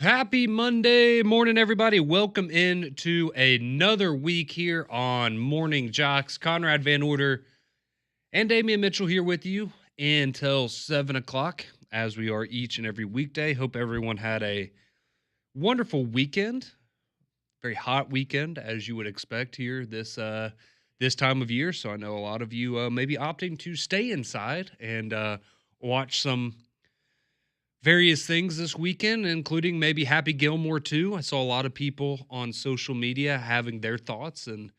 Happy Monday morning, everybody. Welcome in to another week here on Morning Jox. Conrad Van Order and Damian Mitchell here with you until 7 o'clock, as we are each and every weekday. Hope everyone had a wonderful weekend. Very hot weekend, as you would expect here this time of year. So I know a lot of you may be opting to stay inside and watch some various things this weekend, including maybe Happy Gilmore too. I saw a lot of people on social media having their thoughts and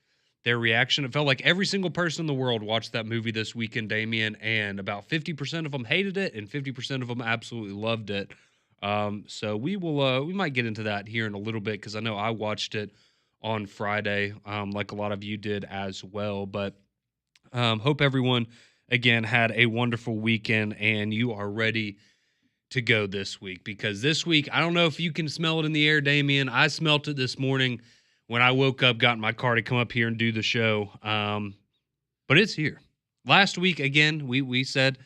their reaction. It felt like every single person in the world watched that movie this weekend, Damien, and about 50% of them hated it and 50% of them absolutely loved it. So we might get into that here in a little bit because I know I watched it on Friday, like a lot of you did as well. But hope everyone, again, had a wonderful weekend and you are ready to go this week, because this week, I don't know if you can smell it in the air, Damien. I smelt it this morning when I woke up, got in my car to come up here and do the show. But it's here. Last week, again, we said,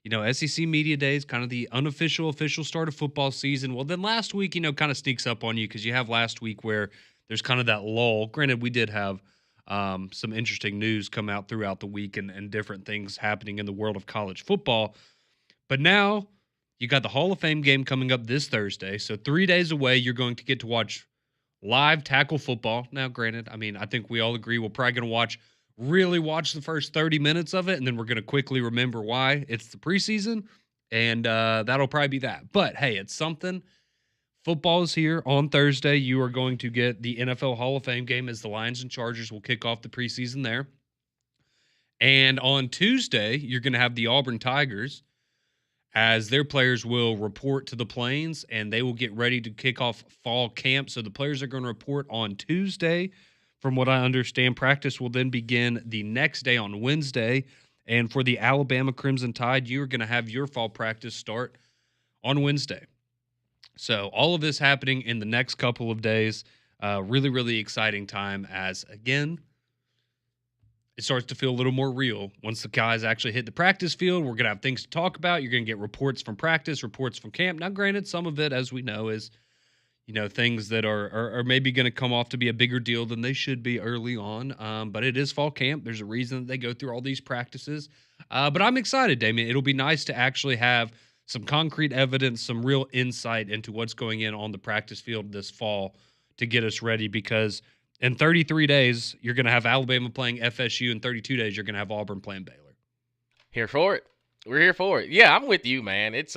SEC Media Days, kind of the official start of football season. Well, then last week, kind of sneaks up on you because you have last week where there's kind of that lull. Granted, we did have some interesting news come out throughout the week and different things happening in the world of college football. But now you got the Hall of Fame game coming up this Thursday. So 3 days away, you're going to get to watch live tackle football. Now, granted, I think we all agree we're probably going to really watch the first 30 minutes of it, and then we're going to quickly remember why. It's the preseason, and that'll probably be that. But, hey, it's something. Football is here on Thursday. You are going to get the NFL Hall of Fame game as the Lions and Chargers will kick off the preseason there. And on Tuesday, you're going to have the Auburn Tigers, as their players will report to the Plains, and they will get ready to kick off fall camp. So the players are going to report on Tuesday. From what I understand, practice will then begin the next day on Wednesday. And for the Alabama Crimson Tide, you're going to have your fall practice start on Wednesday. So all of this happening in the next couple of days. Really, really exciting time as, again, it starts to feel a little more real. Once the guys actually hit the practice field, we're going to have things to talk about. You're going to get reports from practice, reports from camp. Now, granted, some of it, as we know, is, things that are maybe going to come off to be a bigger deal than they should be early on. But it is fall camp. There's a reason that they go through all these practices. But I'm excited, Damien. It'll be nice to actually have some concrete evidence, some real insight into what's going on the practice field this fall to get us ready, because in 33 days, you're going to have Alabama playing FSU. In 32 days, you're going to have Auburn playing Baylor. Here for it. We're here for it. Yeah, I'm with you, man. It's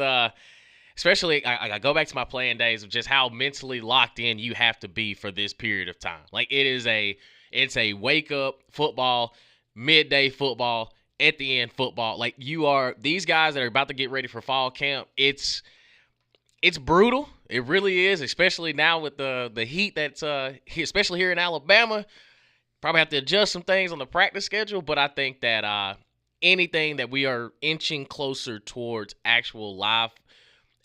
especially I go back to my playing days of just how mentally locked in you have to be for this period of time. Like it's a wake up football, midday football, at the end football. Like these guys that are about to get ready for fall camp. It's brutal. It really is, especially now with the heat that's especially here in Alabama. Probably have to adjust some things on the practice schedule, but I think that anything that we are inching closer towards actual live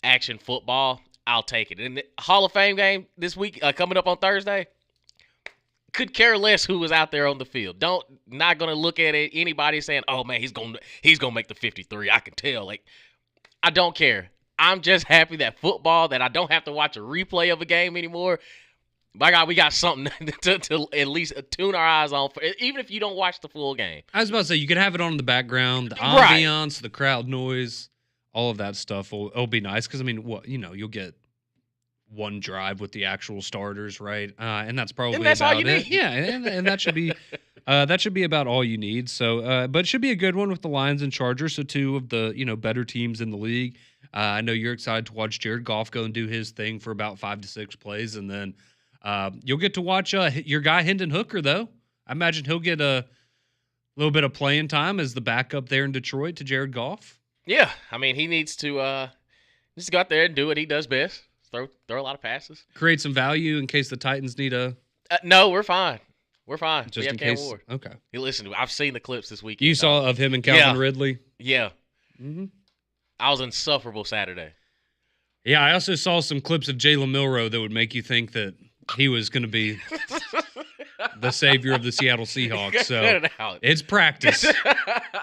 action football, I'll take it. And the Hall of Fame game this week, coming up on Thursday, could care less who was out there on the field. Not gonna look at it. Anybody saying, "Oh man, he's gonna make the 53." I can tell. Like, I don't care. I'm just happy that that I don't have to watch a replay of a game anymore. My God, we got something to at least tune our eyes on, even if you don't watch the full game. I was about to say, you can have it on in the background, the ambiance, the crowd noise, all of that stuff will be nice. Because, you'll get one drive with the actual starters, right? And that's probably and that's about all you it. need. Yeah, and that should be about all you need. So, but it should be a good one with the Lions and Chargers, so two of the better teams in the league. I know you're excited to watch Jared Goff go and do his thing for about 5 to 6 plays, and then you'll get to watch your guy Hendon Hooker, though. I imagine he'll get a little bit of playing time as the backup there in Detroit to Jared Goff. Yeah, he needs to go out there and do what he does best. Throw a lot of passes. Create some value in case the Titans need a... no, we're fine. We're fine. Just in case. Ward. Okay. Hey, listen, I've seen the clips this weekend. You saw of him and Calvin Ridley? Yeah. Mm-hmm. I was insufferable Saturday. Yeah, I also saw some clips of Jalen Milroe that would make you think that he was going to be the savior of the Seattle Seahawks. So it's practice.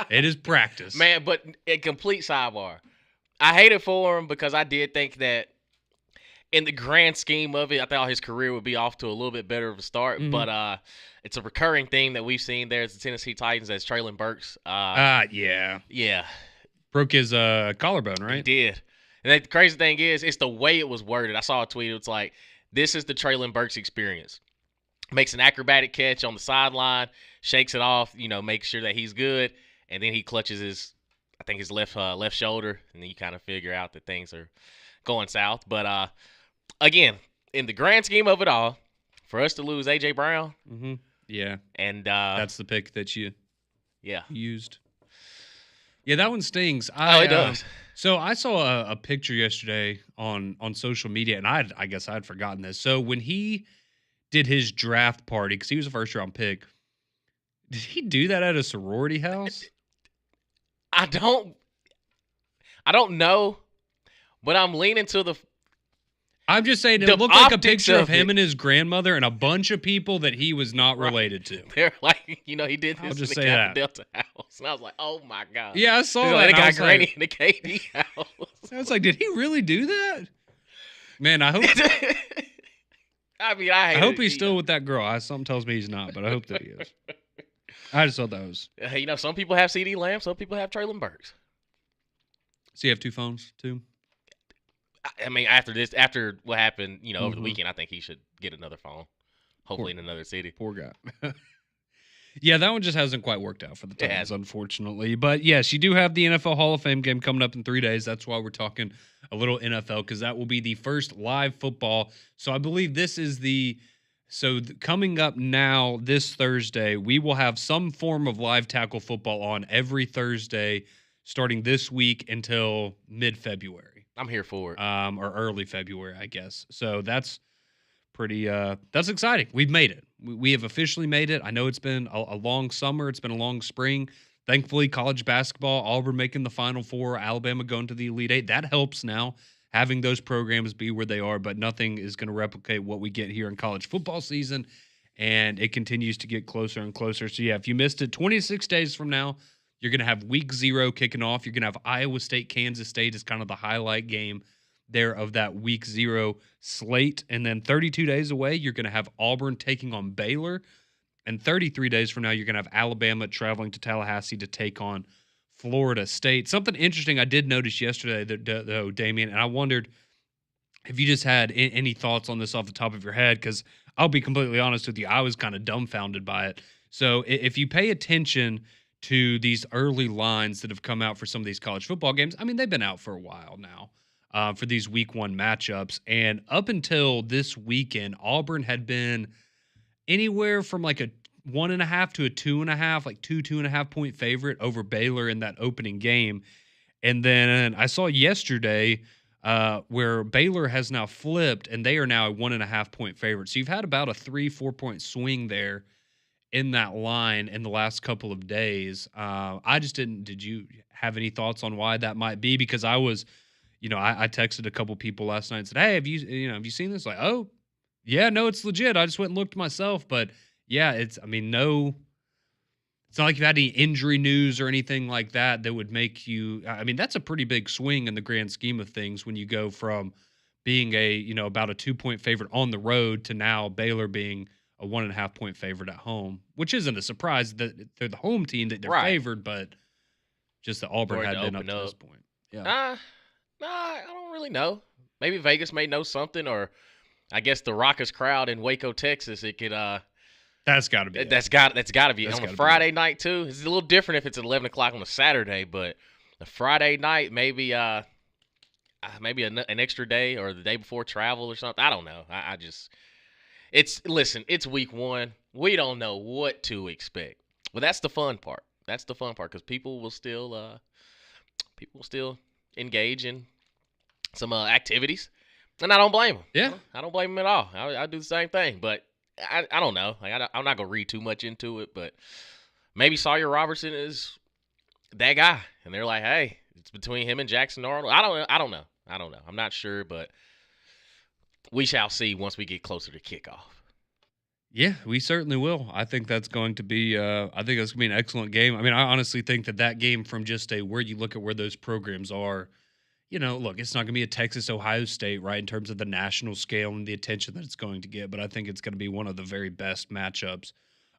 It is practice. Man, but a complete sidebar. I hate it for him because I did think that in the grand scheme of it, I thought his career would be off to a little bit better of a start. Mhm. But it's a recurring theme that we've seen there as the Tennessee Titans as Traylon Burks. Yeah. Yeah, Broke his collarbone, he right? did. And the crazy thing is, it's the way it was worded. I saw a tweet. It's like, this is the Traylon Burks experience. Makes an acrobatic catch on the sideline, shakes it off, makes sure that he's good, and then he clutches his left shoulder, and then you kind of figure out that things are going south. But again, in the grand scheme of it all, for us to lose A.J. Brown, Yeah. and That's the pick that you yeah, used. Yeah, that one stings. it does. So I saw a picture yesterday on social media, and I guess I'd forgotten this. So when he did his draft party, because he was a first-round pick, did he do that at a sorority house? I don't know, but I'm leaning to the. I'm just saying, The it looked like a optics picture of of him it. and his grandmother and a bunch of people that he was not Right. related to. They're like, he did I'll this just in the say that. Delta house, and I was like, oh my god. Yeah, I saw He's that. like, and they I got was Granny like, in the KD house. I was like, did he really do that? Man, I hope I I hope he's still with that girl. Something tells me he's not, but I hope that he is. I just thought that was. Some people have CD Lamb, some people have Traylon Burks. So you have two phones too? I mean, after what happened, over the Mhm. weekend, I think he should get another phone. Hopefully in another city. Poor guy. Yeah, that one just hasn't quite worked out for the It Titans, hasn't. unfortunately. But yes, you do have the NFL Hall of Fame game coming up in 3 days. That's why we're talking a little NFL, because that will be the first live football. So I believe this is coming up now this Thursday, we will have some form of live tackle football on every Thursday starting this week until mid-February. I'm here for it. Or early February, I guess. So that's pretty that's exciting. We've made it. We have officially made it. I know it's been a long summer, it's been a long spring. Thankfully, college basketball, Auburn making the Final Four, Alabama going to the Elite Eight. That helps now, having those programs be where they are, but nothing is going to replicate what we get here in college football season, and it continues to get closer and closer. So yeah, if you missed it, 26 days from now, you're going to have week 0 kicking off. You're going to have Iowa State, Kansas State is kind of the highlight game there of that week 0 slate. And then 32 days away, you're going to have Auburn taking on Baylor. And 33 days from now, you're going to have Alabama traveling to Tallahassee to take on Florida State. Something interesting I did notice yesterday, though, Damian, and I wondered if you just had any thoughts on this off the top of your head, because I'll be completely honest with you, I was kind of dumbfounded by it. So if you pay attention to these early lines that have come out for some of these college football games, I mean, they've been out for a while now for these week 1 matchups. And up until this weekend, Auburn had been anywhere from like a 1.5 to a 2.5, like 2.5 point favorite over Baylor in that opening game. And then I saw yesterday where Baylor has now flipped and they are now a 1.5 point favorite. So you've had about a 3-4 point swing there in that line in the last couple of days. Did you have any thoughts on why that might be? Because I was, I texted a couple people last night and said, hey, have you seen this? Like, oh, yeah, no, it's legit. I just went and looked myself, but yeah, it's not like you've had any injury news or anything like that that would make you, that's a pretty big swing in the grand scheme of things when you go from being about a 2-point favorite on the road to now Baylor being a 1.5 point favorite at home, which isn't a surprise that they're the home team that they're Right. favored, but just that Auburn had been up to this point. Yeah. I don't really know. Maybe Vegas may know something, or I guess the raucous crowd in Waco, Texas. It could. That's got to be. That's got to be That's on gotta a be Friday night too. It's a little different if it's at 11 o'clock on a Saturday, but the Friday night maybe an extra day or the day before travel or something. I don't know. It's week 1. We don't know what to expect, but that's the fun part. That's the fun part because people will still engage in some activities, and I don't blame them. Yeah. I don't blame them at all. I do the same thing, but I don't know. Like, I'm not gonna read too much into it, but maybe Sawyer Robertson is that guy, and they're like, hey, it's between him and Jackson Arnold. I don't know. I'm not sure, but we shall see once we get closer to kickoff. Yeah, we certainly will. I think that's going to be. An excellent game. I mean, I honestly think that game, from just where you look at where those programs are, look, it's not going to be a Texas Ohio State, right, in terms of the national scale and the attention that it's going to get, but I think it's going to be one of the very best matchups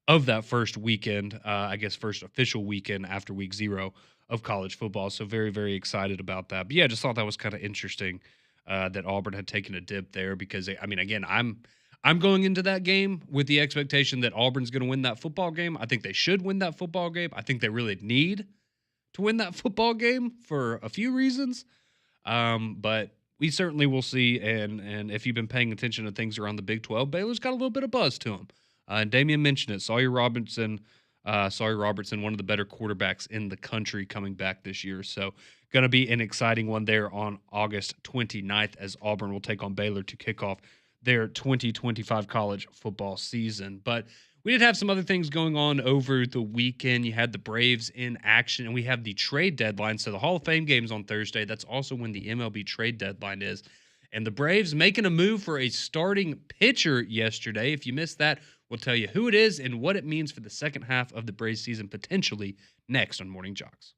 of that first weekend, I guess first official weekend after week 0 of college football. So very, very excited about that. But yeah, I just thought that was kind of interesting that Auburn had taken a dip there because I mean, again, I'm going into that game with the expectation that Auburn's going to win that football game. I think they should win that football game. I think they really need to win that football game for a few reasons. But we certainly will see. And if you've been paying attention to things around the Big 12, Baylor's got a little bit of buzz to him. And Damian mentioned it. Sawyer Robertson, one of the better quarterbacks in the country coming back this year. So going to be an exciting one there on August 29th as Auburn will take on Baylor to kick off their 2025 college football season. But we did have some other things going on over the weekend. You had the Braves in action, and we have the trade deadline. So the Hall of Fame game's on Thursday. That's also when the MLB trade deadline is. And the Braves making a move for a starting pitcher yesterday. If you missed that, we'll tell you who it is and what it means for the second half of the Braves season potentially next on Morning Jox.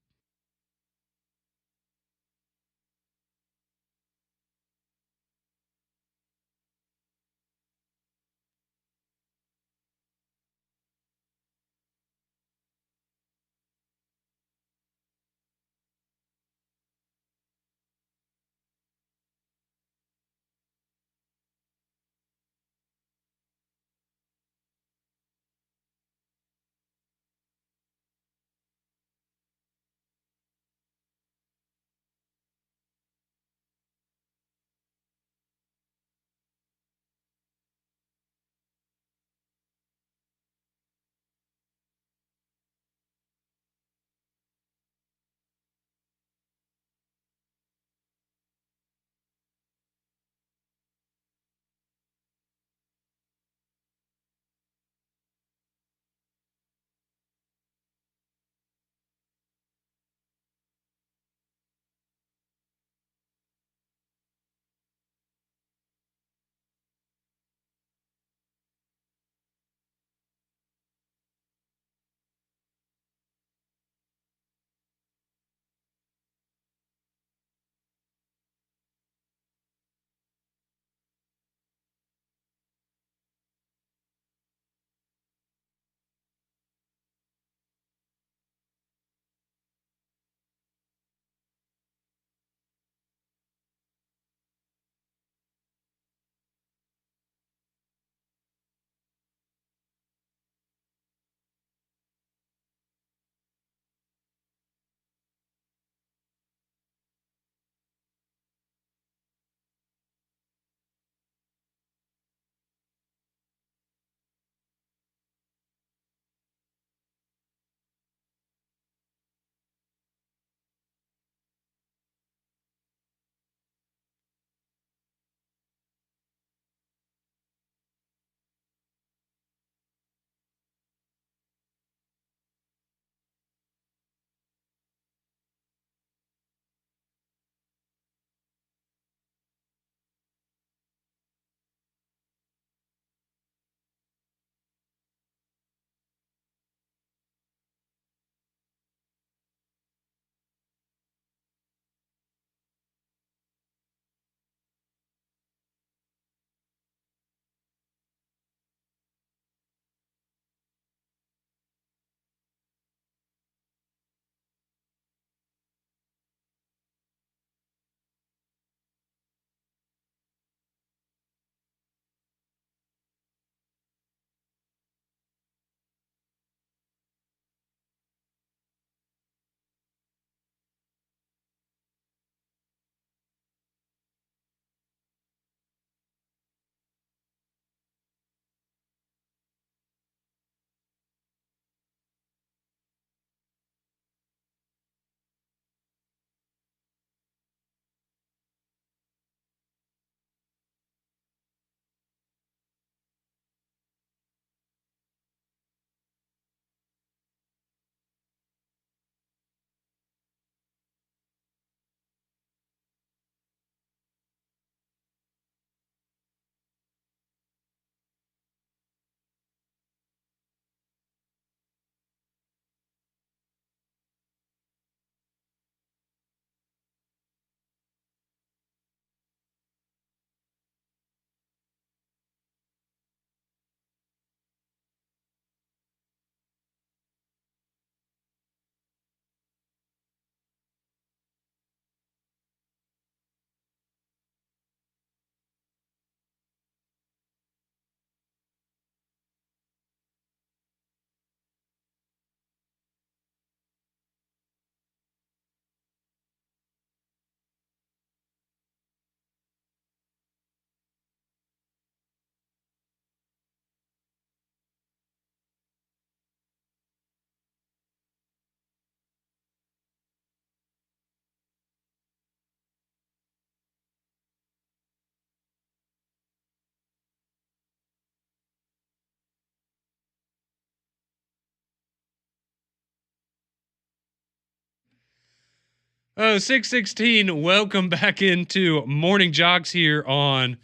Oh, 616, welcome back into Morning Jocks here on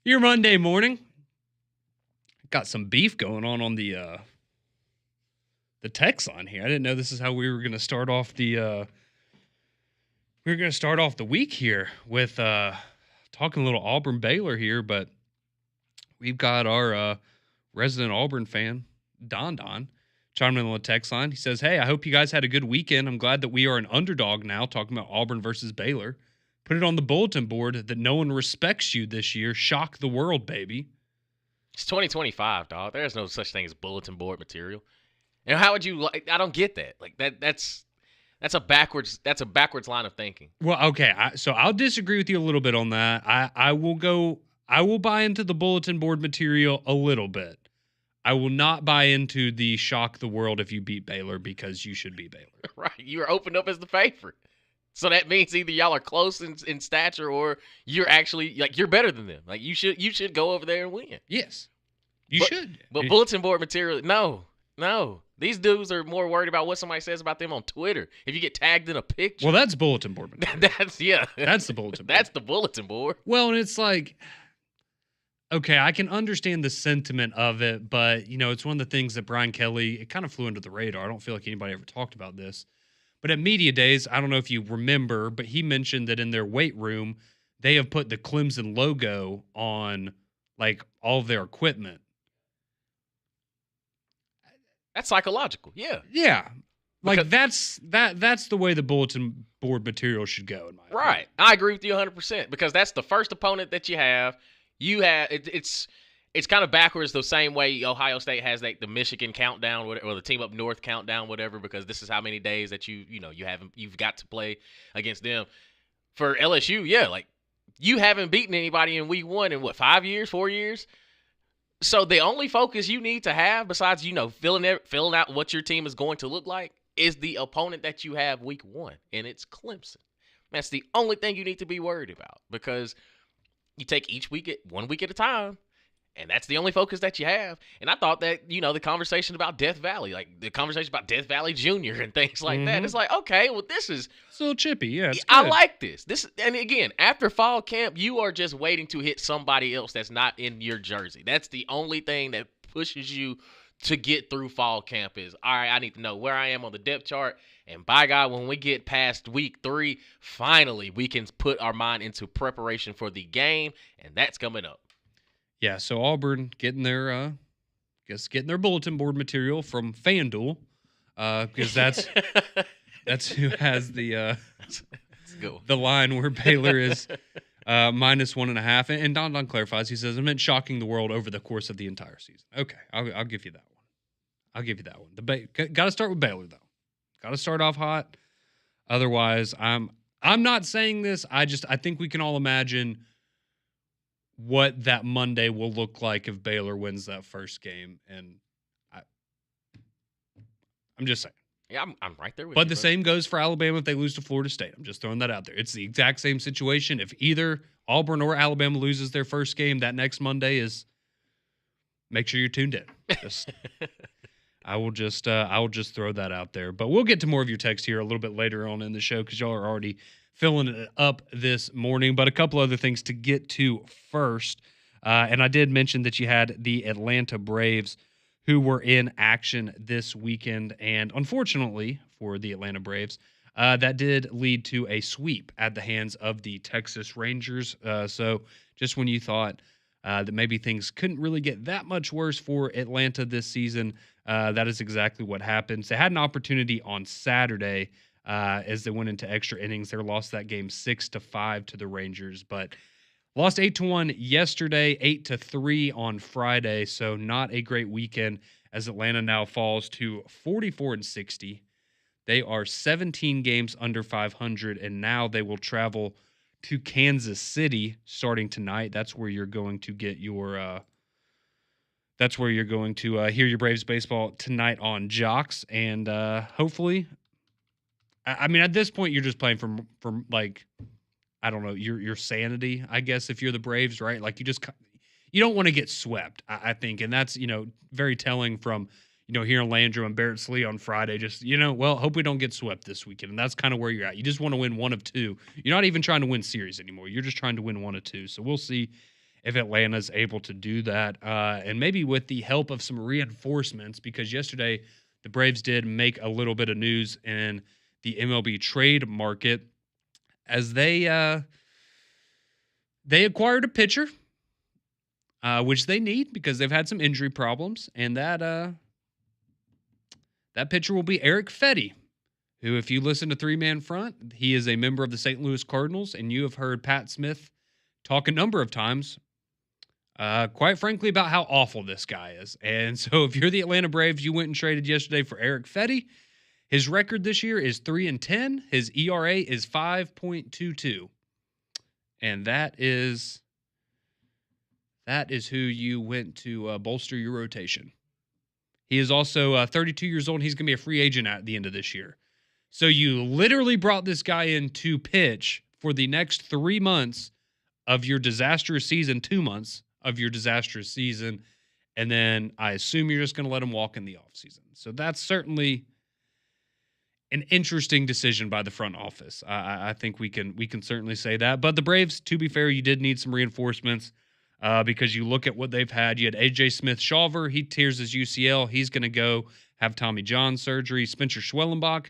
your Monday morning. Got some beef going on the text line here. I didn't know this is how we were going to start off the week here with talking a little Auburn Baylor here, but we've got our resident Auburn fan, Don, chiming in on the text line. He says, "Hey, I hope you guys had a good weekend. I'm glad that we are an underdog now, talking about Auburn versus Baylor. Put it on the bulletin board that no one respects you this year. Shock the world, baby." It's 2025, dog. There's no such thing as bulletin board material. And how would you like? I don't get that. Like that's a backwards line of thinking. Well, okay, so I'll disagree with you a little bit on that. I will buy into the bulletin board material a little bit. I will not buy into the shock the world if you beat Baylor because you should beat Baylor. Right. You are opened up as the favorite. So that means either y'all are close in stature or you're actually like you're better than them. Like you should go over there and win. Yes. You should. But bulletin board material, no. These dudes are more worried about what somebody says about them on Twitter. If you get tagged in a picture. Well, that's bulletin board material. That's the bulletin board. That's the bulletin board. Well, and it's like, okay, I can understand the sentiment of it, but, it's one of the things that Brian Kelly, it kind of flew under the radar. I don't feel like anybody ever talked about this. But at Media Days, I don't know if you remember, but he mentioned that in their weight room, they have put the Clemson logo on, like, all of their equipment. That's psychological, yeah. Yeah. Like, that's the way the bulletin board material should go, in my opinion. Right. I agree with you 100% because that's the first opponent that you have. It's kind of backwards the same way Ohio State has the Michigan countdown or the team up north countdown, whatever, because this is how many days that you've got to play against them. For LSU, yeah, like you haven't beaten anybody in week 1 in 4 years? So the only focus you need to have besides, filling out what your team is going to look like is the opponent that you have week 1, and it's Clemson. That's the only thing you need to be worried about because you take each week 1 week at a time, and that's the only focus that you have. And I thought that, the conversation about Death Valley, like the conversation about Death Valley Jr. and things like that, it's like, okay, well, this is it's a little chippy, yeah. I like this. And again, after fall camp, you are just waiting to hit somebody else that's not in your jersey. That's the only thing that pushes you to get through fall camp is, all right, I need to know where I am on the depth chart. And by God, when we get past week 3, finally we can put our mind into preparation for the game, and that's coming up. Yeah, so Auburn getting their bulletin board material from FanDuel, because that's who has the line where Baylor is -1.5. And Don clarifies. He says, "I meant shocking the world over the course of the entire season." Okay, I'll give you that one. Got to start with Baylor though. Got to start off hot. Otherwise, I'm not saying this. I think we can all imagine what that Monday will look like if Baylor wins that first game, and I'm just saying. Yeah, I'm right there with you. But the same goes for Alabama if they lose to Florida State. I'm just throwing that out there. It's the exact same situation. If either Auburn or Alabama loses their first game, that next Monday is make sure you're tuned in. I will just throw that out there. But we'll get to more of your text here a little bit later on in the show because y'all are already filling it up this morning. But a couple other things to get to first. And I did mention that you had the Atlanta Braves who were in action this weekend. And unfortunately for the Atlanta Braves, that did lead to a sweep at the hands of the Texas Rangers. So just when you thought that maybe things couldn't really get that much worse for Atlanta this season, that is exactly what happened. They had an opportunity on Saturday as they went into extra innings. They lost that game 6-5 to the Rangers, but lost 8-1 yesterday, 8-3 on Friday. So not a great weekend as Atlanta now falls to 44-60. They are 17 games under 500, and now they will travel to Kansas City starting tonight. That's where you're going to get your hear your Braves baseball tonight on Jox, and hopefully, I mean, at this point, you're just playing from like, I don't know, your sanity, I guess, if you're the Braves, right? Like you don't want to get swept, I think, and that's very telling from hearing Landrum and Barrett Slee on Friday, just, well, hope we don't get swept this weekend. And that's kind of where you're at. You just want to win one of two. You're not even trying to win series anymore. You're just trying to win one of two. So we'll see if Atlanta's able to do that. And maybe with the help of some reinforcements, because yesterday the Braves did make a little bit of news in the MLB trade market as they acquired a pitcher, which they need because they've had some injury problems, and that pitcher will be Eric Fetty, who, if you listen to Three Man Front, he is a member of the St. Louis Cardinals, and you have heard Pat Smith talk a number of times, quite frankly, about how awful this guy is. And so if you're the Atlanta Braves, you went and traded yesterday for Eric Fetty. His record this year is 3-10. His ERA is 5.22. And that is who you went to bolster your rotation. He is also 32 years old. And he's going to be a free agent at the end of this year. So you literally brought this guy in to pitch for the next 3 months of your disastrous season, 2 months of your disastrous season, and then I assume you're just going to let him walk in the offseason. So that's certainly an interesting decision by the front office. I think we can certainly say that. But the Braves, to be fair, you did need some reinforcements because you look at what they've had. You had A.J. Smith-Shawver. He tears his UCL. He's going to go have Tommy John surgery. Spencer Schwellenbach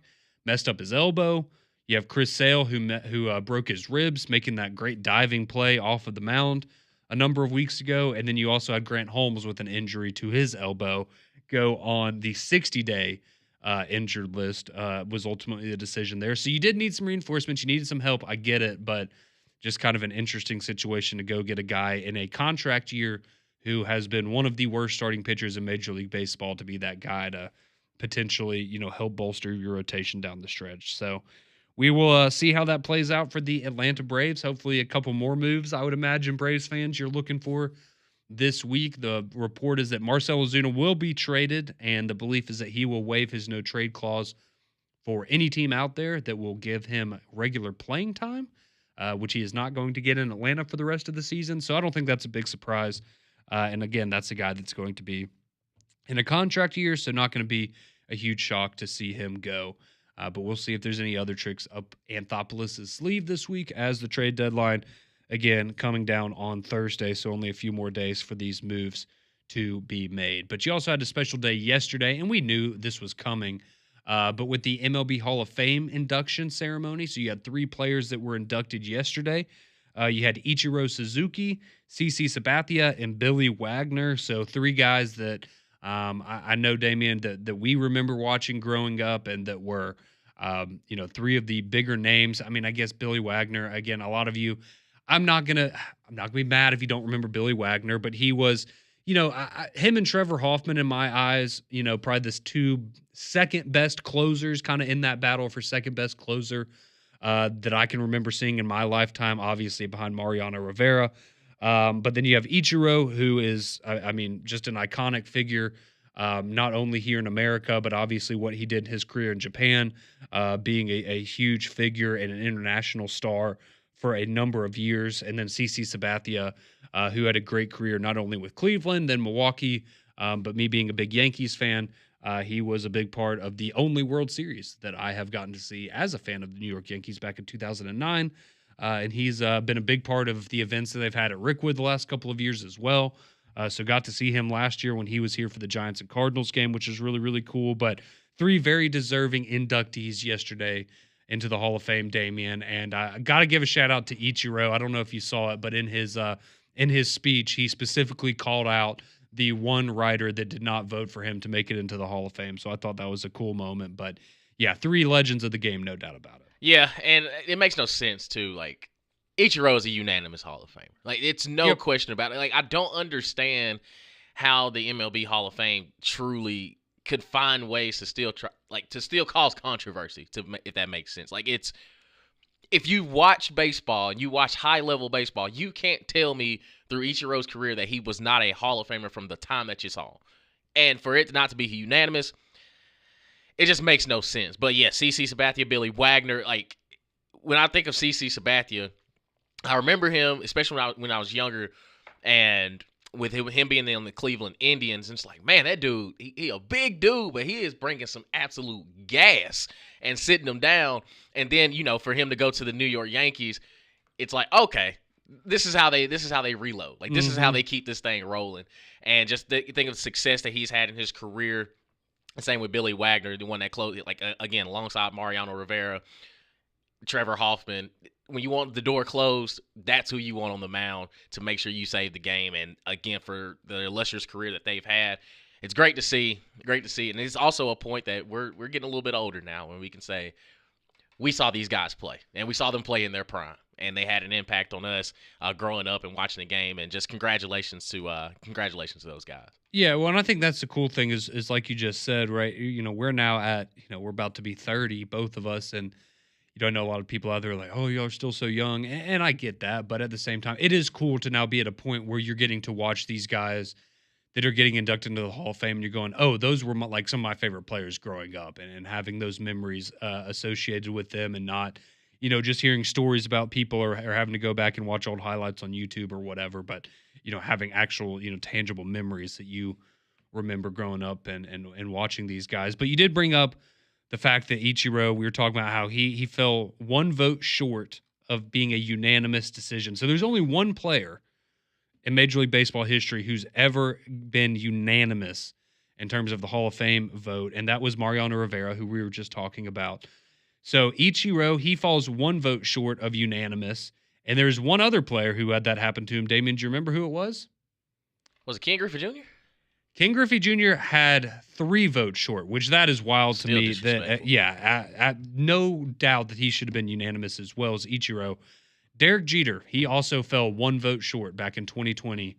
messed up his elbow. You have Chris Sale, who broke his ribs, making that great diving play off of the mound a number of weeks ago. And then you also had Grant Holmes with an injury to his elbow go on the 60-day injured list, was ultimately the decision there. So you did need some reinforcements. You needed some help. I get it, but just kind of an interesting situation to go get a guy in a contract year who has been one of the worst starting pitchers in Major League Baseball to be that guy to potentially, help bolster your rotation down the stretch. So we will see how that plays out for the Atlanta Braves. Hopefully a couple more moves, I would imagine, Braves fans, you're looking for this week. The report is that Marcell Ozuna will be traded, and the belief is that he will waive his no-trade clause for any team out there that will give him regular playing time, which he is not going to get in Atlanta for the rest of the season. So I don't think that's a big surprise. And again, that's a guy that's going to be in a contract year, so not going to be a huge shock to see him go. But we'll see if there's any other tricks up Anthopoulos' sleeve this week as the trade deadline, again, coming down on Thursday, so only a few more days for these moves to be made. But you also had a special day yesterday, and we knew this was coming, but with the MLB Hall of Fame induction ceremony, so you had 3 players that were inducted yesterday. You had Ichiro Suzuki, CC Sabathia, and Billy Wagner, so 3 guys that I know, Damian, that we remember watching growing up and that were, 3 of the bigger names. I mean, I guess Billy Wagner, again, a lot of you, I'm not gonna be mad if you don't remember Billy Wagner, but he was, him and Trevor Hoffman, in my eyes, probably this 2 second best closers, kind of in that battle for second best closer that I can remember seeing in my lifetime, obviously behind Mariano Rivera. But then you have Ichiro, who is, just an iconic figure, not only here in America, but obviously what he did in his career in Japan, being a huge figure and an international star for a number of years. And then CC Sabathia, who had a great career not only with Cleveland, then Milwaukee, but me being a big Yankees fan, he was a big part of the only World Series that I have gotten to see as a fan of the New York Yankees back in 2009. And he's been a big part of the events that they've had at Rickwood the last couple of years as well. So got to see him last year when he was here for the Giants and Cardinals game, which was really, really cool. But 3 very deserving inductees yesterday into the Hall of Fame, Damian. And I got to give a shout out to Ichiro. I don't know if you saw it, but in his speech, he specifically called out the one writer that did not vote for him to make it into the Hall of Fame. So I thought that was a cool moment. But yeah, 3 legends of the game, no doubt about it. Yeah, and it makes no sense, too. Like, Ichiro is a unanimous Hall of Famer. Like, it's no question about it. Like, I don't understand how the MLB Hall of Fame truly could find ways to still cause controversy, if that makes sense. Like, it's, if you watch baseball and you watch high-level baseball, you can't tell me through Ichiro's career that he was not a Hall of Famer from the time that you saw. And for it not to be unanimous, it just makes no sense. But yeah, CC Sabathia, Billy Wagner, like, when I think of CC Sabathia, I remember him, especially when I was younger, and with him being on the Cleveland Indians, and it's like, man, that dude, he a big dude, but he is bringing some absolute gas and sitting them down. And then, for him to go to the New York Yankees, it's like, okay, this is how they reload. Like, this is how they keep this thing rolling. And just think of the success that he's had in his career. Same with Billy Wagner, the one that closed, like, again, alongside Mariano Rivera, Trevor Hoffman. When you want the door closed, that's who you want on the mound to make sure you save the game. And again, for the illustrious career that they've had, it's great to see. Great to see. And it's also a point that we're getting a little bit older now when we can say we saw these guys play, and we saw them play in their prime, and they had an impact on us growing up and watching the game. And just congratulations to those guys. Yeah, well, and I think that's the cool thing is like you just said, right? We're now at, we're about to be 30, both of us, and I know a lot of people out there are like, oh, y'all are still so young, and I get that, but at the same time, it is cool to now be at a point where you're getting to watch these guys that are getting inducted into the Hall of Fame, and you're going, oh, those were like some of my favorite players growing up, and having those memories associated with them, and not, just hearing stories about people or having to go back and watch old highlights on YouTube or whatever, but, having actual, tangible memories that you remember growing up and watching these guys. But you did bring up the fact that Ichiro, we were talking about how he fell one vote short of being a unanimous decision. So there's only one player in Major League Baseball history who's ever been unanimous in terms of the Hall of Fame vote, and that was Mariano Rivera, who we were just talking about. So Ichiro, he falls one vote short of unanimous, and there's one other player who had that happen to him. Damien, do you remember who it was? Was it Ken Griffey Jr.? Ken Griffey Jr. had 3 votes short, which that is wild Still to me. That no doubt that he should have been unanimous as well as Ichiro. Derek Jeter, he also fell 1 vote short back in 2020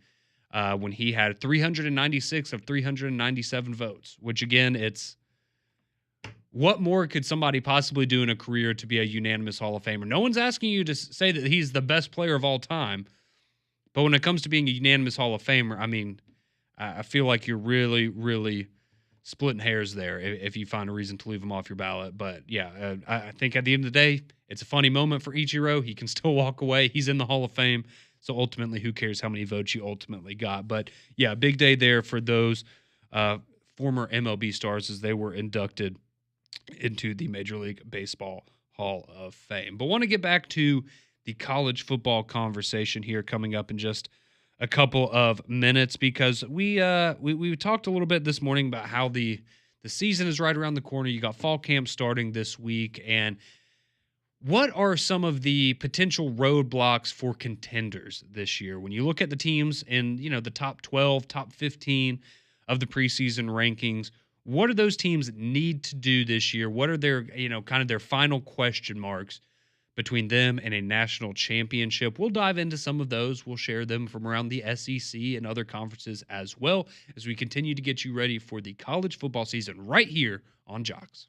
when he had 396 of 397 votes, which again, it's what more could somebody possibly do in a career to be a unanimous Hall of Famer? No one's asking you to say that he's the best player of all time, but when it comes to being a unanimous Hall of Famer, I mean, I feel like you're really, really splitting hairs there if you find a reason to leave him off your ballot. But yeah, I think at the end of the day, it's a funny moment for Ichiro. He can still walk away. He's in the Hall of Fame. So ultimately, who cares how many votes you ultimately got? But yeah, big day there for those former MLB stars as they were inducted into the Major League Baseball Hall of Fame. But want to get back to the college football conversation here coming up in just a couple of minutes, because we talked a little bit this morning about how the season is right around the corner. You got fall camp starting this week, and what are some of the potential roadblocks for contenders this year? When you look at the teams in, the top 12, top 15 of the preseason rankings, what do those teams need to do this year? What are their, kind of their final question marks between them and a national championship? We'll dive into some of those. We'll share them from around the SEC and other conferences as well as we continue to get you ready for the college football season right here on Jox.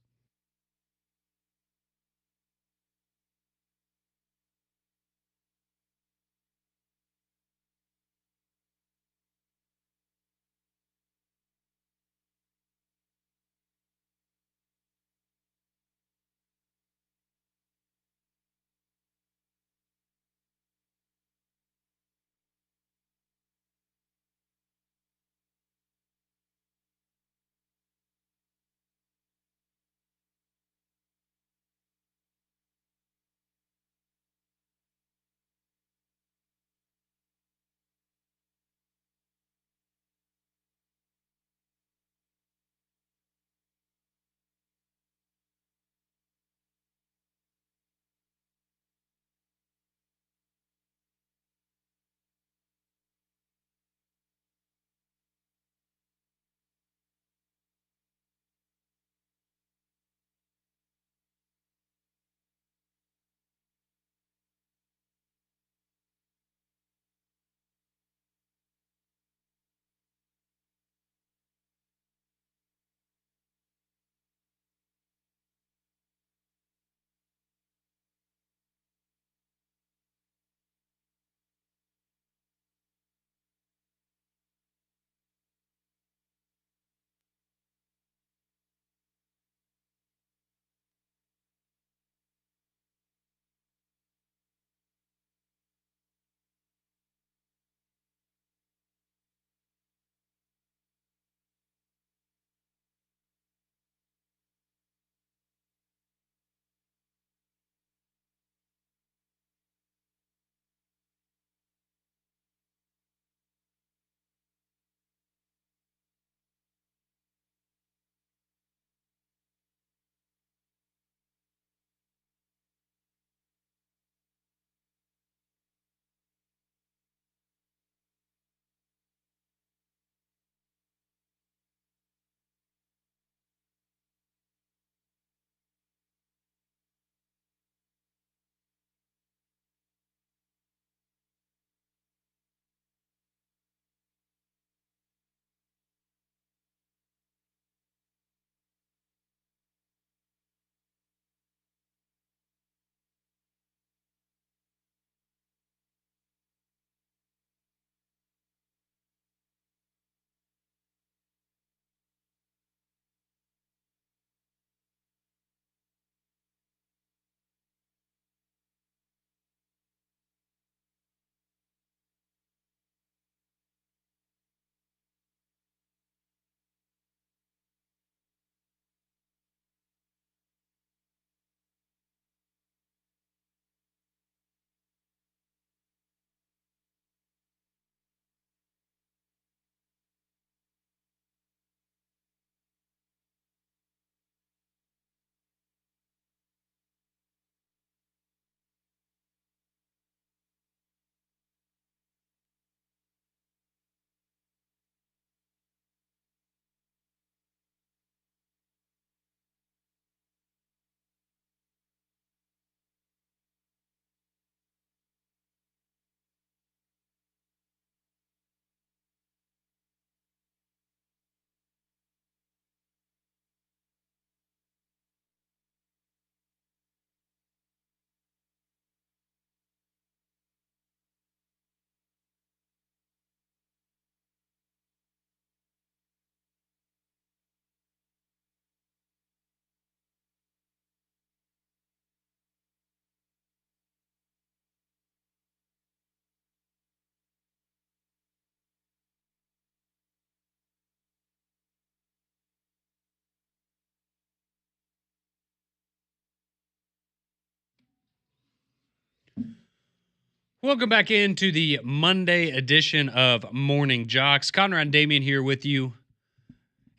Welcome back into the Monday edition of Morning Jocks. Conrad and Damian here with you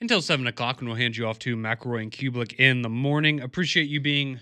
until 7 o'clock when we'll hand you off to McElroy and Kublik in the morning. Appreciate you being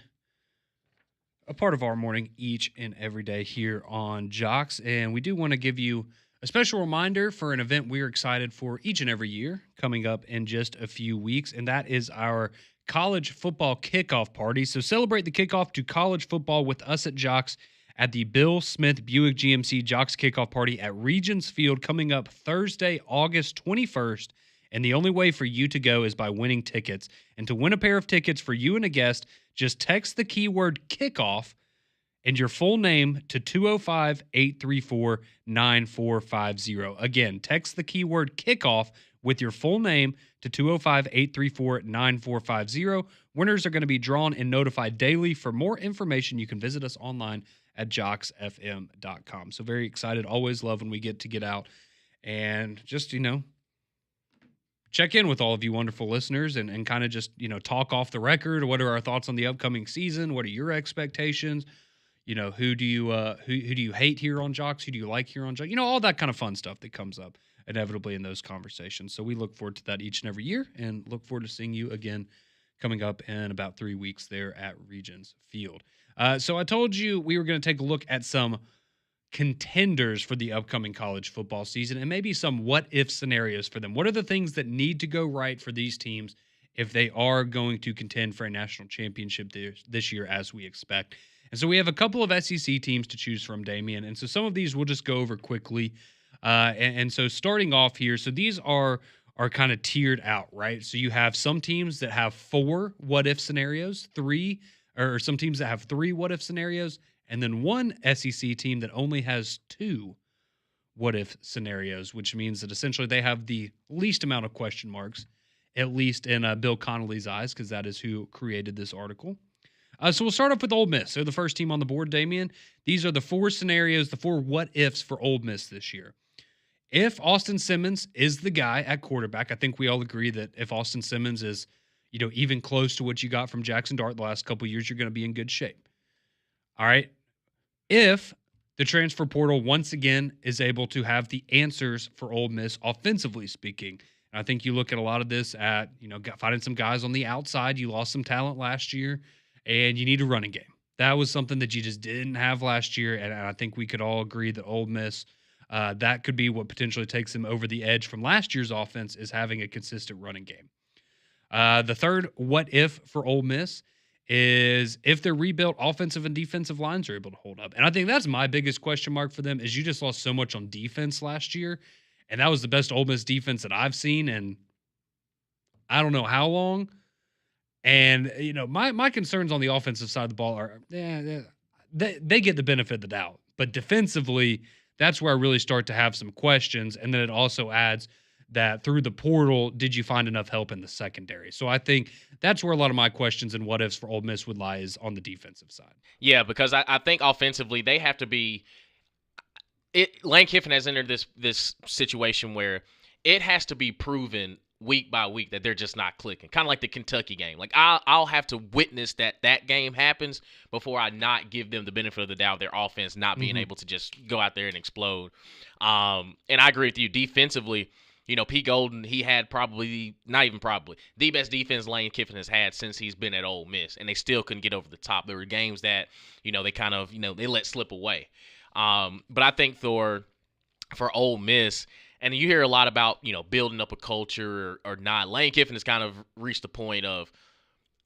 a part of our morning each and every day here on Jocks. And we do want to give you a special reminder for an event we're excited for each and every year coming up in just a few weeks, and that is our college football kickoff party. So celebrate the kickoff to college football with us at Jocks at the Bill Smith Buick GMC Jocks Kickoff Party at Regions Field coming up Thursday, August 21st. And the only way for you to go is by winning tickets. And to win a pair of tickets for you and a guest, just text the keyword kickoff and your full name to 205-834-9450. Again, text the keyword kickoff with your full name to 205-834-9450. Winners are going to be drawn and notified daily. For more information, you can visit us online at joxfm.com. So very excited. Always love when we get out and just, check in with all of you wonderful listeners and kind of just, talk off the record. What are our thoughts on the upcoming season? What are your expectations? Who do you hate here on Jocks? Who do you like here on Jocks? All that kind of fun stuff that comes up inevitably in those conversations. So we look forward to that each and every year and look forward to seeing you again coming up in about 3 weeks there at Regions Field. So I told you we were going to take a look at some contenders for the upcoming college football season and maybe some what-if scenarios for them. What are the things that need to go right for these teams if they are going to contend for a national championship this year as we expect? And so we have a couple of SEC teams to choose from, Damian. And so some of these we'll just go over quickly. And so starting off here, so these are kind of tiered out, right? So you have some teams that have 4 what-if scenarios, or some teams that have 3 what-if scenarios, and then one SEC team that only has 2 what-if scenarios, which means that essentially they have the least amount of question marks, at least in Bill Connolly's eyes, because that is who created this article. So we'll start off with Ole Miss. They're the first team on the board, Damian. These are the 4 scenarios, the 4 what-ifs for Ole Miss this year. If Austin Simmons is the guy at quarterback, I think we all agree that if Austin Simmons is, even close to what you got from Jackson Dart the last couple of years, you're going to be in good shape. All right. If the transfer portal once again is able to have the answers for Ole Miss offensively speaking, and I think you look at a lot of this at, finding some guys on the outside. You lost some talent last year, and you need a running game. That was something that you just didn't have last year, and I think we could all agree that Ole Miss, that could be what potentially takes them over the edge from last year's offense, is having a consistent running game. The third what-if for Ole Miss is if their rebuilt offensive and defensive lines are able to hold up. And I think that's my biggest question mark for them is you just lost so much on defense last year, and that was the best Ole Miss defense that I've seen in I don't know how long. And, my concerns on the offensive side of the ball are they get the benefit of the doubt. But defensively, that's where I really start to have some questions. And then it also adds that through the portal, did you find enough help in the secondary? So I think that's where a lot of my questions and what-ifs for Ole Miss would lie is on the defensive side. Yeah, because I think offensively they have to be – Lane Kiffin has entered this situation where it has to be proven week by week that they're just not clicking. Kind of like the Kentucky game. Like I'll have to witness that game happens before I not give them the benefit of the doubt, their offense not being able to just go out there and explode. And I agree with you. Defensively – Pete Golden, he had the best defense Lane Kiffin has had since he's been at Ole Miss, and they still couldn't get over the top. There were games that, they kind of, they let slip away. But I think for Ole Miss, and you hear a lot about, building up a culture or not. Lane Kiffin has kind of reached the point of,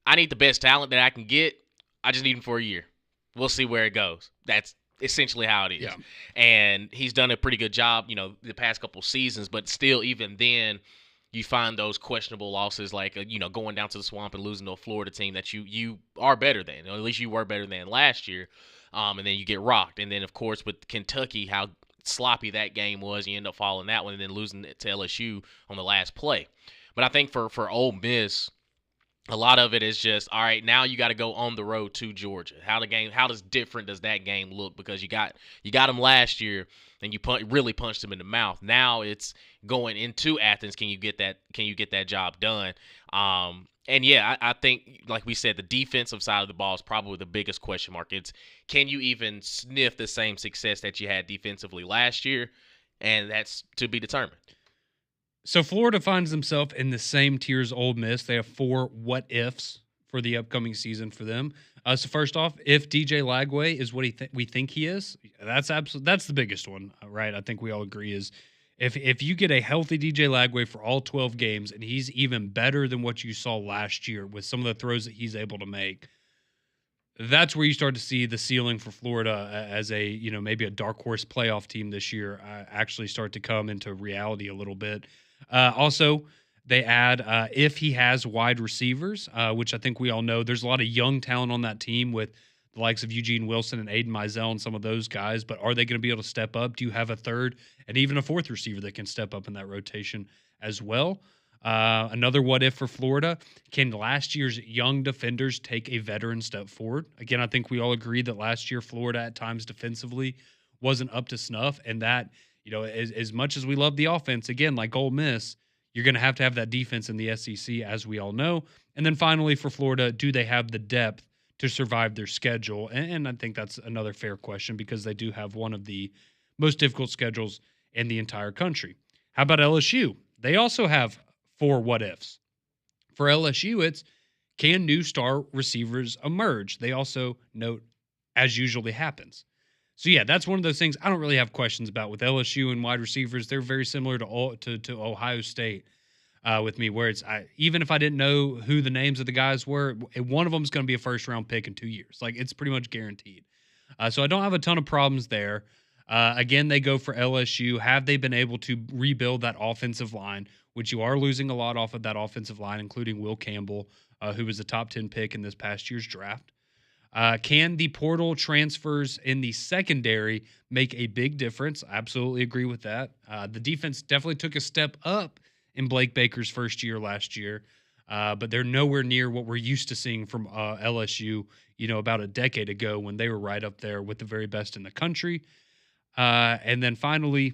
I need the best talent that I can get. I just need him for a year. We'll see where it goes. That's essentially how it is. Yeah. And he's done a pretty good job, the past couple seasons, but still, even then, you find those questionable losses like, going down to the Swamp and losing to a Florida team that you are better than, or at least you were better than last year. And then you get rocked. And then, of course, with Kentucky, how sloppy that game was, you end up following that one and then losing it to LSU on the last play. But I think for Ole Miss, A lot of it is just, all right, now you got to go on the road to Georgia. How does different does that game look? Because you got them last year and you really punched them in the mouth. Now it's going into Athens. Can you get that job done? And yeah, I think, like we said, the defensive side of the ball is probably the biggest question mark. It's, can you even sniff the same success that you had defensively last year? And that's to be determined. So Florida finds themselves in the same tier as Ole Miss. They have 4 what ifs for the upcoming season for them. So first off, if DJ Lagway is what we think he is, that's the biggest one, right? I think we all agree is if you get a healthy DJ Lagway for all 12 games and he's even better than what you saw last year with some of the throws that he's able to make, that's where you start to see the ceiling for Florida as a, maybe a dark horse playoff team this year actually start to come into reality a little bit. Also, they add if he has wide receivers, which I think we all know. There's a lot of young talent on that team with the likes of Eugene Wilson and Aiden Mizell and some of those guys. But are they going to be able to step up? Do you have a third and even a fourth receiver that can step up in that rotation as well? Another what if for Florida, can last year's young defenders take a veteran step forward? Again, I think we all agree that last year Florida at times defensively wasn't up to snuff, and that, as much as we love the offense, again, like Ole Miss, you're going to have that defense in the SEC, as we all know. And then finally for Florida, do they have the depth to survive their schedule? And I think that's another fair question because they do have one of the most difficult schedules in the entire country. How about LSU? They also have 4 what ifs. For LSU, it's, can new star receivers emerge? They also note, as usually happens. So yeah, that's one of those things I don't really have questions about with LSU and wide receivers. They're very similar to Ohio State with me, where it's even if I didn't know who the names of the guys were, one of them is going to be a first round pick in 2 years. Like, it's pretty much guaranteed. So I don't have a ton of problems there. Again, they go for LSU. Have they been able to rebuild that offensive line, which you are losing a lot off of that offensive line, including Will Campbell, who was a top 10 pick in this past year's draft? Can the portal transfers in the secondary make a big difference? I absolutely agree with that. The defense definitely took a step up in Blake Baker's first year last year, but they're nowhere near what we're used to seeing from LSU, about a decade ago when they were right up there with the very best in the country. And then finally,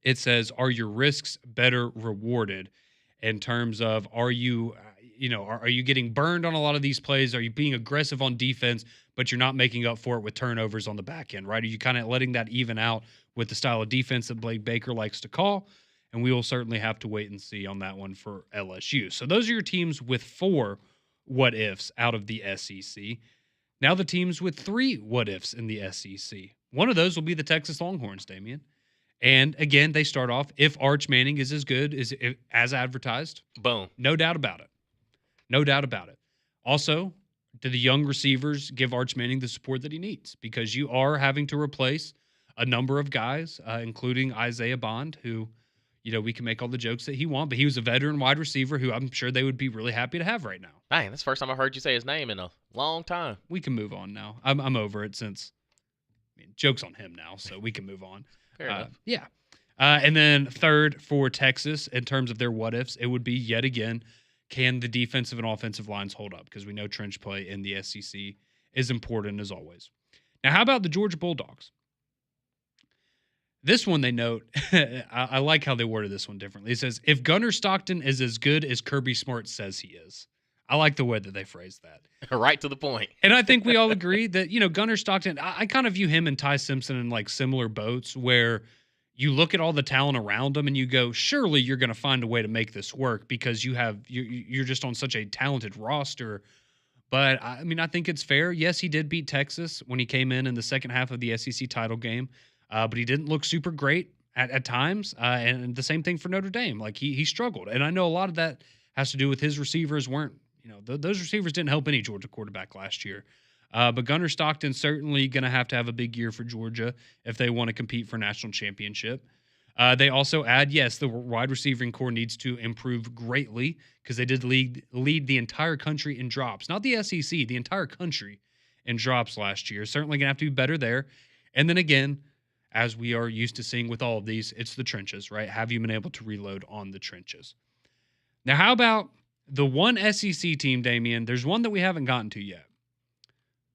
it says, are your risks better rewarded in terms of, are you getting burned on a lot of these plays? Are you being aggressive on defense, but you're not making up for it with turnovers on the back end, right? Are you kind of letting that even out with the style of defense that Blake Baker likes to call? And we will certainly have to wait and see on that one for LSU. So those are your teams with 4 what ifs out of the SEC. Now the teams with 3 what ifs in the SEC. One of those will be the Texas Longhorns, Damian. And again, they start off, if Arch Manning is as good as advertised, boom, no doubt about it. No doubt about it. Also, do the young receivers give Arch Manning the support that he needs? Because you are having to replace a number of guys, including Isaiah Bond, who, we can make all the jokes that he wants, but he was a veteran wide receiver who I'm sure they would be really happy to have right now. Dang, that's the first time I heard you say his name in a long time. We can move on now. I'm over it since, joke's on him now, so we can move on. Fair enough. Yeah. And then third for Texas, in terms of their what ifs, it would be yet again, can the defensive and offensive lines hold up? Because we know trench play in the SEC is important as always. Now, how about the Georgia Bulldogs? This one they note, I like how they worded this one differently. It says, if Gunnar Stockton is as good as Kirby Smart says he is. I like the way that they phrased that. Right to the point. And I think we all agree that, Gunnar Stockton, I kind of view him and Ty Simpson in like similar boats where you look at all the talent around him and you go, surely you're going to find a way to make this work because you're just on such a talented roster. But I think it's fair. Yes, he did beat Texas when he came in the second half of the SEC title game, but he didn't look super great at times. And the same thing for Notre Dame. Like he struggled. And I know a lot of that has to do with his receivers weren't, those receivers didn't help any Georgia quarterback last year. But Gunnar Stockton's certainly going to have a big year for Georgia if they want to compete for national championship. They also add, yes, the wide receiving core needs to improve greatly because they did lead the entire country in drops. Not the SEC, the entire country in drops last year. Certainly going to have to be better there. And then again, as we are used to seeing with all of these, it's the trenches, right? Have you been able to reload on the trenches? Now, how about The one SEC team, Damian, there's one that we haven't gotten to yet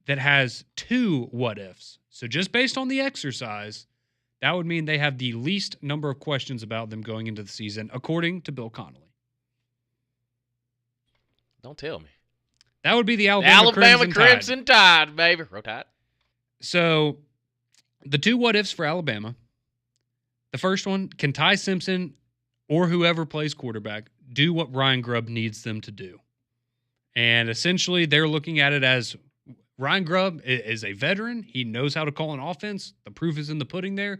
that has 2 what ifs. So just based on the exercise, that would mean they have the least number of questions about them going into the season, according to Bill Connolly. Don't tell me. That would be the The Alabama Alabama Crimson Tide, baby. Roll Tide. So the 2 what ifs for Alabama. The first one, can Ty Simpson or whoever plays quarterback do what Ryan Grubb needs them to do? And essentially, they're looking at it as Ryan Grubb is a veteran. He knows how to call an offense. The proof is in the pudding there.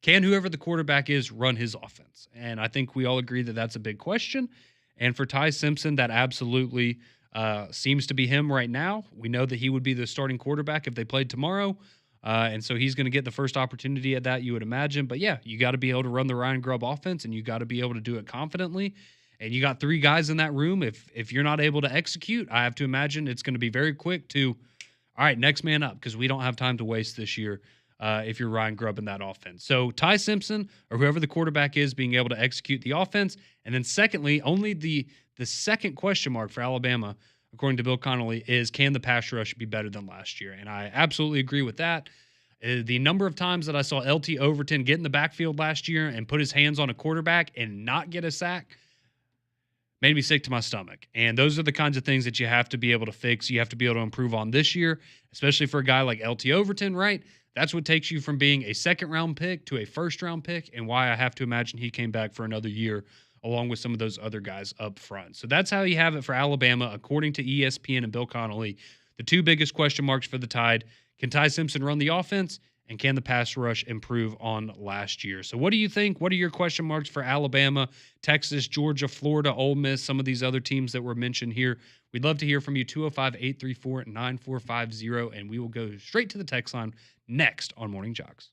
Can whoever the quarterback is run his offense? And I think we all agree that that's a big question. And for Ty Simpson, that absolutely seems to be him right now. We know that he would be the starting quarterback if they played tomorrow. And so he's going to get the first opportunity at that, you would imagine. But yeah, you got to be able to run the Ryan Grubb offense, and you got to be able to do it confidently. And you got 3 guys in that room. If you're not able to execute, I have to imagine it's going to be very quick to, all right, next man up, because we don't have time to waste this year if you're Ryan Grubb in that offense. So Ty Simpson or whoever the quarterback is being able to execute the offense. And then secondly, only the second question mark for Alabama, according to Bill Connolly, is can the pass rush be better than last year? And I absolutely agree with that. The number of times that I saw LT Overton get in the backfield last year and put his hands on a quarterback and not get a sack made me sick to my stomach. And those are the kinds of things that you have to be able to fix. You have to be able to improve on this year, especially for a guy like LT Overton, right? That's what takes you from being a second-round pick to a first-round pick, and why I have to imagine he came back for another year along with some of those other guys up front. So that's how you have it for Alabama, according to ESPN and Bill Connolly. The 2 biggest question marks for the Tide: can Ty Simpson run the offense, and can the pass rush improve on last year? So what do you think? What are your question marks for Alabama, Texas, Georgia, Florida, Ole Miss, some of these other teams that were mentioned here? We'd love to hear from you, 205-834-9450, and we will go straight to the text line next on Morning Jox.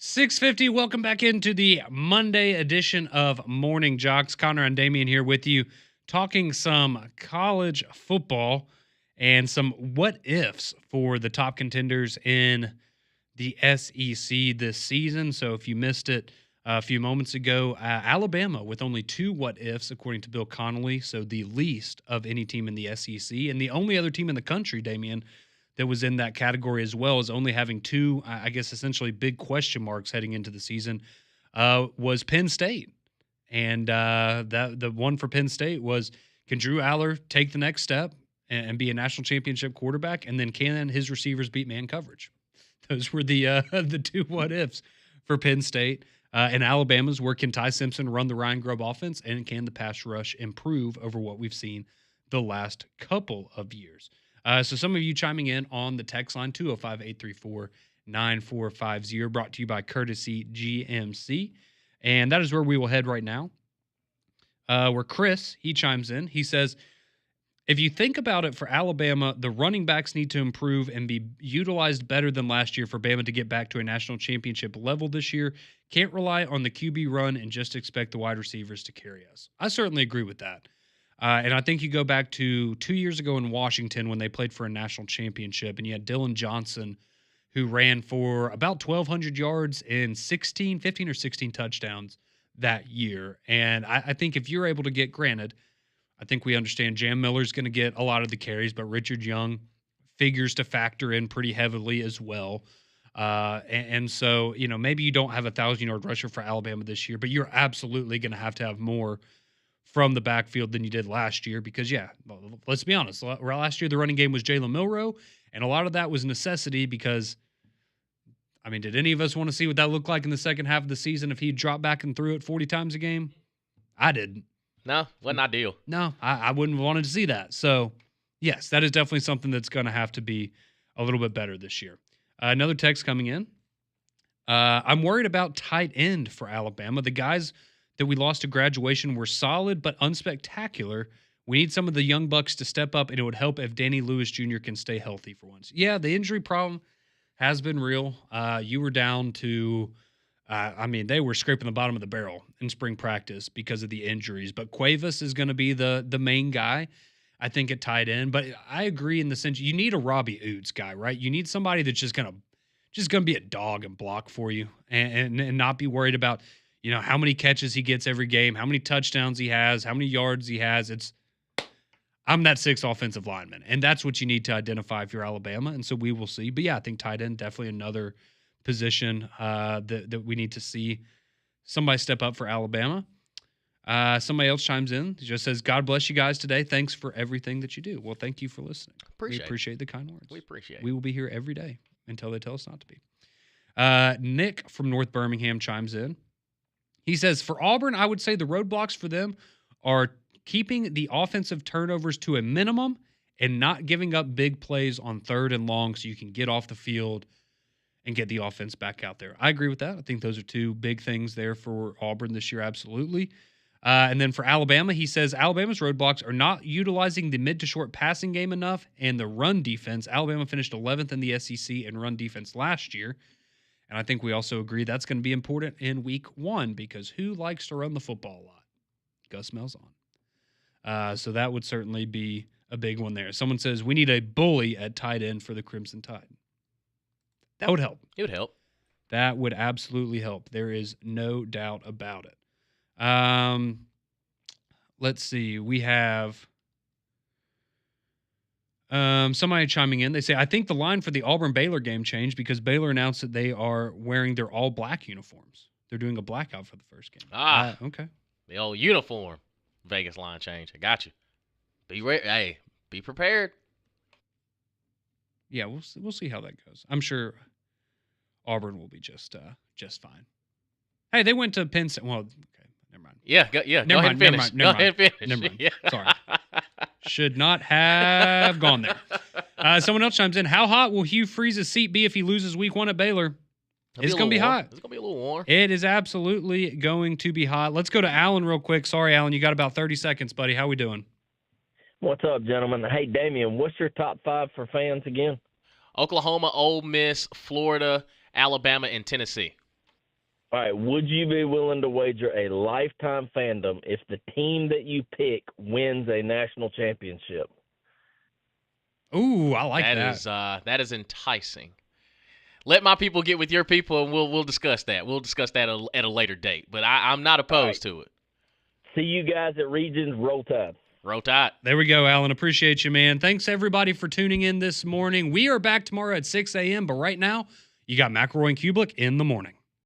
6:50. Welcome back into the Monday edition of Morning Jocks. Connor and Damian here with you, talking some college football and some what ifs for the top contenders in the SEC this season. So if you missed it a few moments ago, Alabama with only 2 what ifs, according to Bill Connolly. So the least of any team in the SEC, and the only other team in the country, Damian, that was in that category as well, as only having 2, I guess, essentially big question marks heading into the season, was Penn State. And that the one for Penn State was, can Drew Aller take the next step and be a national championship quarterback? And then can his receivers beat man coverage? Those were the 2 what ifs for Penn State. And Alabama's were, can Ty Simpson run the Ryan Grubb offense, and can the pass rush improve over what we've seen the last couple of years? So some of you chiming in on the text line, 205-834-9450, brought to you by Courtesy GMC. And that is where we will head right now. Where Chris, he chimes in. He says, if you think about it, for Alabama, the running backs need to improve and be utilized better than last year for Bama to get back to a national championship level this year. Can't rely on the QB run and just expect the wide receivers to carry us. I certainly agree with that. And I think you go back to 2 years ago in Washington when they played for a national championship, and you had Dylan Johnson, who ran for about 1,200 yards and 15 or 16 touchdowns that year. And I think if you're able to get, granted, I think we understand Jam Miller's going to get a lot of the carries, but Richard Young figures to factor in pretty heavily as well. And so, maybe you don't have a 1,000-yard rusher for Alabama this year, but you're absolutely going to have more from the backfield than you did last year because, let's be honest. Last year, the running game was Jalen Milroe, and a lot of that was necessity because, did any of us want to see what that looked like in the second half of the season if he dropped back and threw it 40 times a game? I didn't. No, wasn't ideal. No, I wouldn't have wanted to see that. So, yes, that is definitely something that's going to have to be a little bit better this year. Another text coming in. I'm worried about tight end for Alabama. The guys that we lost to graduation were solid but unspectacular. We need some of the young bucks to step up, and it would help if Danny Lewis Jr. can stay healthy for once. Yeah, the injury problem has been real. You were down to, they were scraping the bottom of the barrel in spring practice because of the injuries. But Cuevas is going to be the main guy, I think, at tight end. But I agree in the sense you need a Robbie Oods guy, right? You need somebody that's just gonna be a dog and block for you, and not be worried about how many catches he gets every game, how many touchdowns he has, how many yards he has. I'm that 6th offensive lineman, and that's what you need to identify if you're Alabama, and so we will see. But yeah, I think tight end definitely another position that we need to see somebody step up for Alabama. Somebody else chimes in. He just says, God bless you guys today. Thanks for everything that you do. Well, thank you for listening. We appreciate the kind words. We appreciate it. We will be here every day until they tell us not to be. Nick from North Birmingham chimes in. He says, for Auburn, I would say the roadblocks for them are keeping the offensive turnovers to a minimum and not giving up big plays on 3rd and long so you can get off the field and get the offense back out there. I agree with that. I think those are 2 big things there for Auburn this year, absolutely. And then for Alabama, he says Alabama's roadblocks are not utilizing the mid to short passing game enough and the run defense. Alabama finished 11th in the SEC in run defense last year. And I think we also agree that's going to be important in week 1 because who likes to run the football a lot? Gus Malzahn. So that would certainly be a big one there. Someone says we need a bully at tight end for the Crimson Tide. That would help. It would help. That would absolutely help. There is no doubt about it. Let's see. We have somebody chiming in. They say, I think the line for the Auburn-Baylor game changed because Baylor announced that they are wearing their all-black uniforms. They're doing a blackout for the first game. Okay. The old uniform. Vegas line change. I got you. Be ready. Hey, be prepared. Yeah, we'll see how that goes. I'm sure Auburn will be just fine. Hey, they went to Penn State. Well, okay, never mind. Yeah, go ahead and finish. Go ahead and finish. Never mind. Yeah. Sorry. Should not have gone there. Someone else chimes in. How hot will Hugh Freeze's seat be if he loses week 1 at Baylor? It's going to be hot. It's going to be a little warm. It is absolutely going to be hot. Let's go to Alan real quick. Sorry, Alan, you got about 30 seconds, buddy. How we doing? What's up, gentlemen? Hey, Damian, what's your top 5 for fans again? Oklahoma, Ole Miss, Florida, Alabama, and Tennessee. All right, would you be willing to wager a lifetime fandom if the team that you pick wins a national championship? Ooh, I like that. That is enticing. Let my people get with your people, and we'll discuss that. We'll discuss that at a later date. But I'm not opposed to it. See you guys at Regions. Roll Tide. Roll Tide. There we go, Alan. Appreciate you, man. Thanks, everybody, for tuning in this morning. We are back tomorrow at 6 a.m., but right now, you got McElroy and Kublik in the morning.